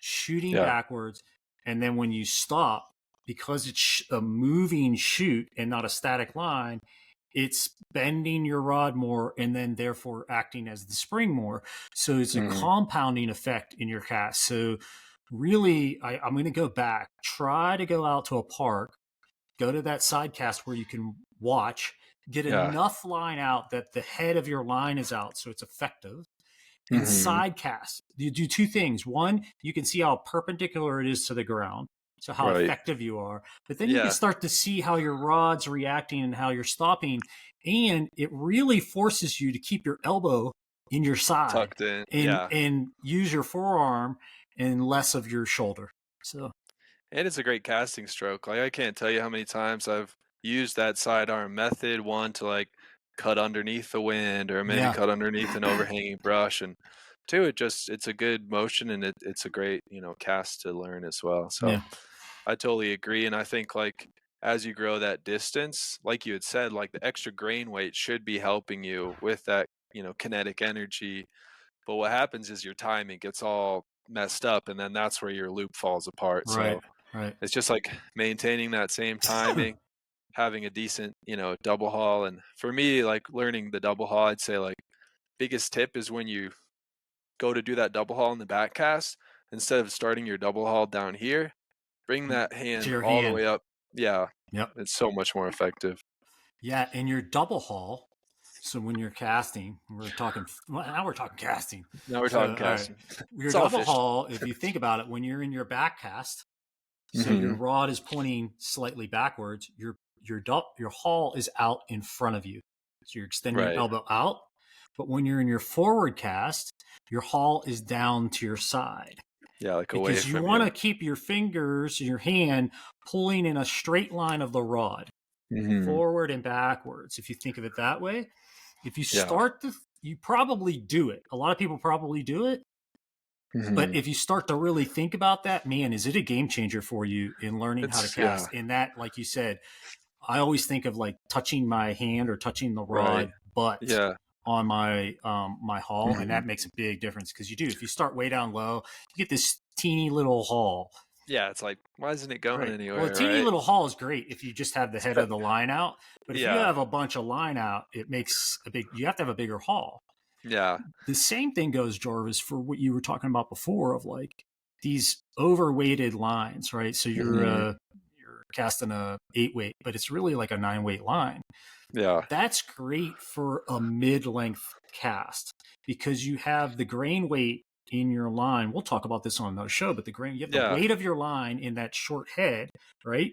shooting Yeah. backwards. And then when you stop, because it's a moving shoot and not a static line, it's bending your rod more and then therefore acting as the spring more. So it's a compounding effect in your cast. So really, I'm going to go back. Try to go out to a park, go to that side cast where you can watch, get enough line out that the head of your line is out so it's effective. And side cast, you do two things. One, you can see how perpendicular it is to the ground, so how effective you are. But then you can start to see how your rod's reacting and how you're stopping. And it really forces you to keep your elbow in your side, tucked in, and use your forearm and less of your shoulder. So, and it's a great casting stroke. Like, I can't tell you how many times I've used that sidearm method, one to like cut underneath the wind or maybe cut underneath an overhanging brush, and two, it's a good motion, and it's a great, cast to learn as well. So I totally agree. And I think, like, as you grow that distance, like you had said, like the extra grain weight should be helping you with that, kinetic energy. But what happens is your timing gets all messed up, and then that's where your loop falls apart. So it's just like maintaining that same timing, having a decent, double haul. And for me, like learning the double haul, I'd say like biggest tip is when you go to do that double haul in the back cast, instead of starting your double haul down here, bring that hand all the way up. Yeah. It's so much more effective. Yeah. And your double haul. So when you're casting, now we're talking casting. Now we're talking casting. Your double haul, if you think about it, when you're in your back cast, so your rod is pointing slightly backwards, your haul is out in front of you. So you're extending your elbow out. But when you're in your forward cast, your haul is down to your side. Yeah, like away because from you want to keep your fingers, your hand pulling in a straight line of the rod, forward and backwards. If you think of it that way, if you start you probably do it. A lot of people probably do it. But if you start to really think about that, man, is it a game changer for you in learning how to cast? And that, like you said, I always think of like touching my hand or touching the rod butt on my my haul, and that makes a big difference because you do. If you start way down low, you get this teeny little haul. Yeah, it's like, why isn't it going anywhere? Well, a teeny little haul is great if you just have the head of the line out. But if you have a bunch of line out, it makes you have to have a bigger haul. Yeah. The same thing goes, Jarvis, for what you were talking about before of like these overweighted lines, right? So you're casting a 8-weight, but it's really like a 9-weight line. Yeah. That's great for a mid-length cast because you have the grain weight in your line. We'll talk about this on another show, but you have the weight of your line in that short head, right?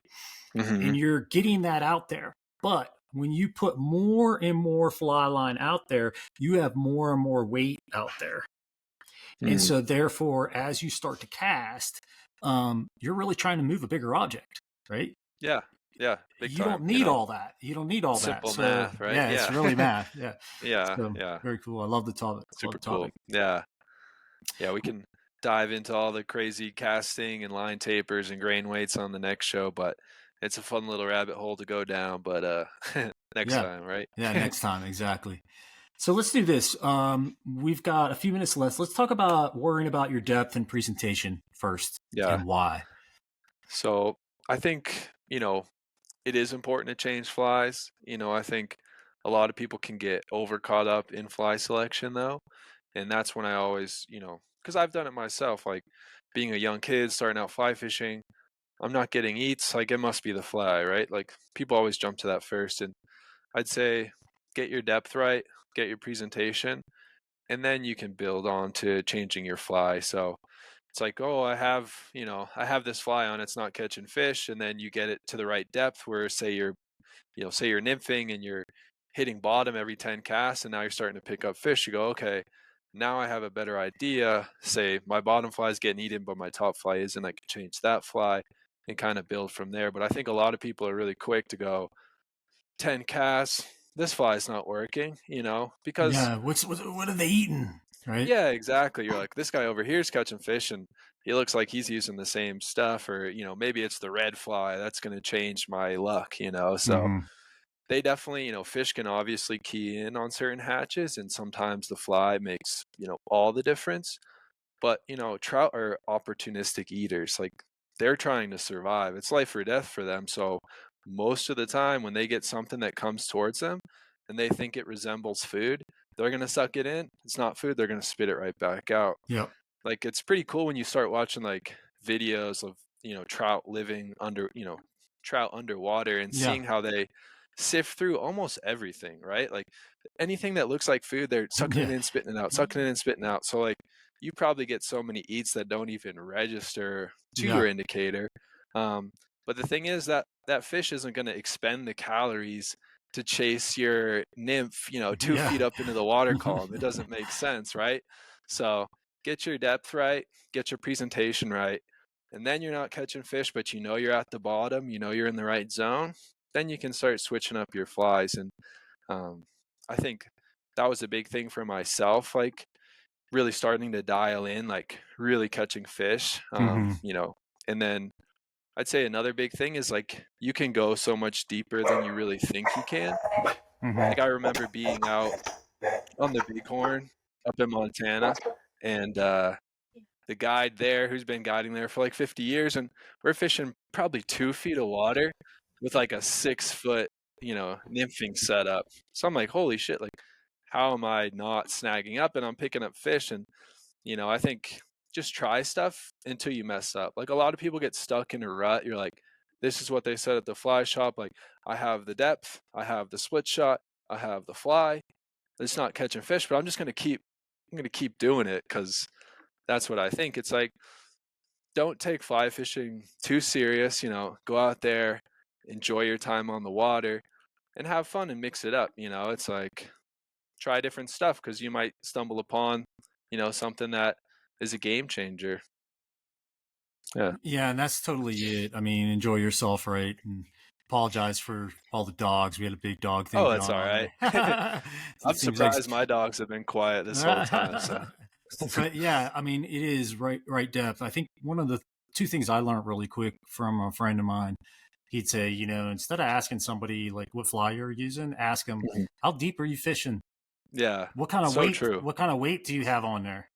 And you're getting that out there. But when you put more and more fly line out there, you have more and more weight out there. And so therefore, as you start to cast, you're really trying to move a bigger object, right? Yeah. Yeah. You don't need all that. You don't need all simple that. So, math, right? Yeah, it's really math. Yeah. Yeah. Very cool. I love the topic. Super cool. Yeah. Yeah. We can dive into all the crazy casting and line tapers and grain weights on the next show, but it's a fun little rabbit hole to go down. But next time, right? Yeah, next time. Exactly. So let's do this. We've got a few minutes left. Let's talk about worrying about your depth and presentation first and why. So I think, it is important to change flies. I think a lot of people can get over caught up in fly selection though. And that's when I always, because I've done it myself, like being a young kid starting out fly fishing, I'm not getting eats, like it must be the fly, right? Like people always jump to that first. And I'd say get your depth right, get your presentation, and then you can build on to changing your fly. So it's like, oh, I have this fly on, it's not catching fish. And then you get it to the right depth where say you're nymphing and you're hitting bottom every 10 casts and now you're starting to pick up fish. You go, okay, now I have a better idea. Say my bottom fly is getting eaten, but my top fly isn't. I can change that fly and kind of build from there. But I think a lot of people are really quick to go 10 casts. This fly's not working, because what are they eating? Right? Yeah, exactly. You're like, this guy over here is catching fish and he looks like he's using the same stuff, or, maybe it's the red fly that's going to change my luck, so they definitely, fish can obviously key in on certain hatches and sometimes the fly makes, all the difference. But, trout are opportunistic eaters. Like they're trying to survive. It's life or death for them. So most of the time when they get something that comes towards them and they think it resembles food, they're going to suck it in. It's not food, they're going to spit it right back out. Yep. Like, it's pretty cool when you start watching like videos of, trout living under, trout underwater and Yeah. seeing how they sift through almost everything, right? Like anything that looks like food, they're sucking it Yeah. in, spitting it out, sucking it in, spitting it out. So like you probably get so many eats that don't even register to Yeah. your indicator. But the thing is that that fish isn't going to expend the calories to chase your nymph, 2 feet Yeah. up into the water column. It doesn't make sense, right? So get your depth right, get your presentation right, and then you're not catching fish, but you're at the bottom, you're in the right zone. Then you can start switching up your flies. And I think that was a big thing for myself, like really starting to dial in, like really catching fish. Hmm. And then I'd say another big thing is like you can go so much deeper than you really think you can. Hmm. Like I remember being out on the Bighorn up in Montana, and the guide there who's been guiding there for like 50 years, and we're fishing probably 2 feet of water with like a 6 foot, nymphing setup. So I'm like, holy shit, like how am I not snagging up? And I'm picking up fish. And, I think just try stuff until you mess up. Like a lot of people get stuck in a rut. You're like, this is what they said at the fly shop. Like I have the depth, I have the split shot, I have the fly. It's not catching fish, but I'm going to keep doing it because that's what I think. It's like, don't take fly fishing too serious, go out there, enjoy your time on the water and have fun and mix it up. It's like, try different stuff because you might stumble upon, something that is a game changer. Yeah. Yeah, and that's totally it. I mean, enjoy yourself, right? And apologize for all the dogs. We had a big dog thing Oh, that's going all on right. there. I'm It seems like, surprised my dogs have been quiet this whole time. So, but yeah, I mean, it is right depth. I think one of the two things I learned really quick from a friend of mine, he'd say, instead of asking somebody like what fly you're using, ask them, Mhm. how deep are you fishing? Yeah, What kind of so weight? true. What kind of weight do you have on there?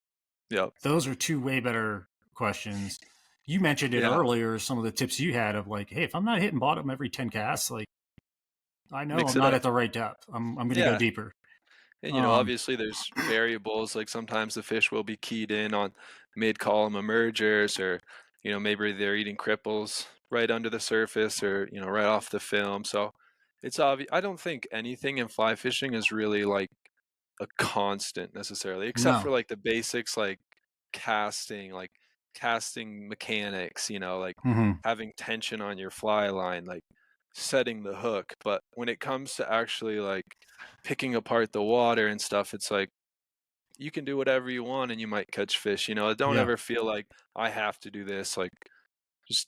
Yep. Those are two way better questions. You mentioned it Yeah, earlier, some of the tips you had of like, hey, if I'm not hitting bottom every 10 casts, like I know mix I'm it not up. at the right depth. I'm going to go Yeah. deeper. And, Um, obviously there's variables, like sometimes the fish will be keyed in on mid-column emergers or, maybe they're eating cripples right under the surface or, right off the film. So it's obvious. I don't think anything in fly fishing is really like a constant necessarily, except for no. like the basics, like casting mechanics, like Mm-hmm. having tension on your fly line, like setting the hook. But when it comes to actually like picking apart the water and stuff, it's like you can do whatever you want and you might catch fish. Don't Yeah. ever feel like I have to do this. Like just,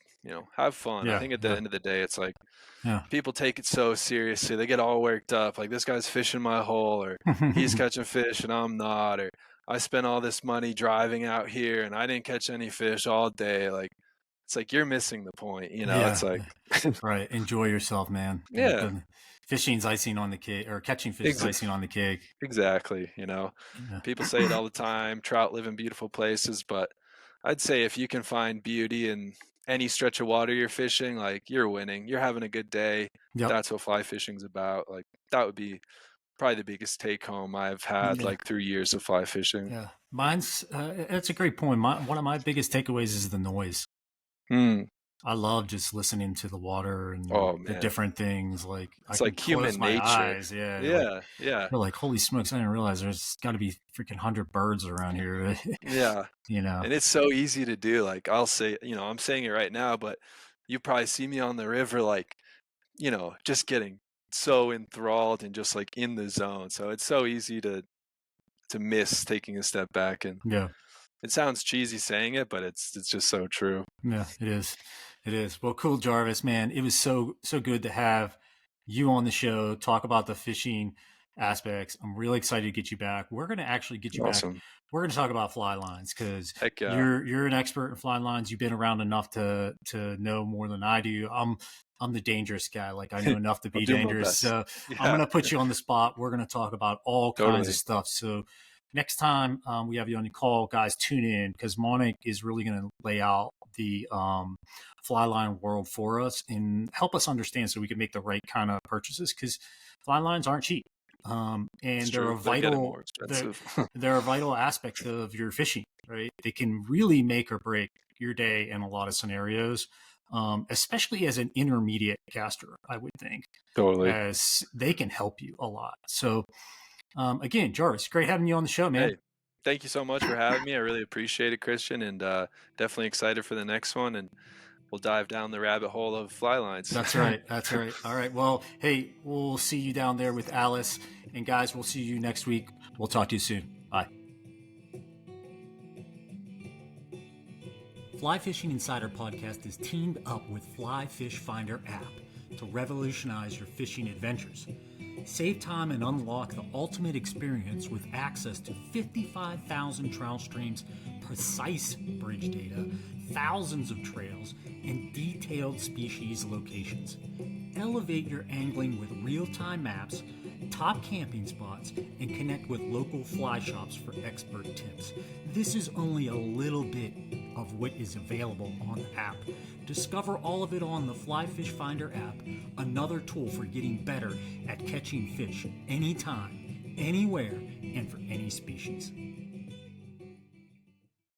have fun. I Yeah. think at the Yeah. end of the day, it's like Yeah. people take it so seriously. They get all worked up. Like this guy's fishing my hole, or he's catching fish and I'm not, or I spent all this money driving out here and I didn't catch any fish all day. Like it's like you're missing the point. It's Yeah. like Right. Enjoy yourself, man. yeah, Fishing's icing on the cake, or catching fish is ex- icing on the cake. exactly. Yeah. People say it all the time. Trout live in beautiful places, but I'd say if you can find beauty in any stretch of water you're fishing, like you're winning. You're having a good day. Yep. That's what fly fishing's about. Like that would be probably the biggest take home I've had Yeah. like through years of fly fishing. Yeah. Mine's, that's a great point. One of my biggest takeaways is the noise. Mm. I love just listening to the water and Oh the man, different things. Like I it's can like close human my nature. eyes. Yeah. Like Yeah, yeah, you're like, holy smokes, I didn't realize there's got to be freaking 100 birds around here. yeah. you know? And it's so easy to do. Like I'll say, I'm saying it right now, but you probably see me on the river, like, just getting so enthralled and just like in the zone. So it's so easy to miss taking a step back. And Yeah. it sounds cheesy saying it, but it's just so true. Yeah, it is. It is. Well, cool, Jarvis, man. It was so good to have you on the show, talk about the fishing aspects. I'm really excited to get you back. We're going to actually get you back. Awesome. We're going to talk about fly lines because Heck yeah. you're an expert in fly lines. You've been around enough to know more than I do. I'm the dangerous guy. Like I know enough to I'll be do my dangerous. best. So I'm Yeah, going to put you on the spot. We're going to talk about all kinds of totally. stuff. So next time we have you on the call, guys, tune in because Monic is really going to lay out the fly line world for us and help us understand so we can make the right kind of purchases, because fly lines aren't cheap. And It's they're true. a They're getting vital more expensive. they're a vital aspect of your fishing, right? They can really make or break your day in a lot of scenarios, especially as an intermediate caster, I would think, Totally. as they can help you a lot. So, again, Jarvis, great having you on the show, man. Hey, thank you so much for having me. I really appreciate it, Christian, and definitely excited for the next one. And we'll dive down the rabbit hole of fly lines. That's right. That's right. All right. Well, hey, we'll see you down there with Alice. And guys, we'll see you next week. We'll talk to you soon. Bye. Fly Fishing Insider Podcast is teamed up with Fly Fish Finder app to revolutionize your fishing adventures. Save time and unlock the ultimate experience with access to 55,000 trout streams, precise bridge data, thousands of trails, and detailed species locations. Elevate your angling with real-time maps, top camping spots, and connect with local fly shops for expert tips. This is only a little bit of what is available on the app. Discover all of it on the Fly Fish Finder app, another tool for getting better at catching fish anytime, anywhere, and for any species.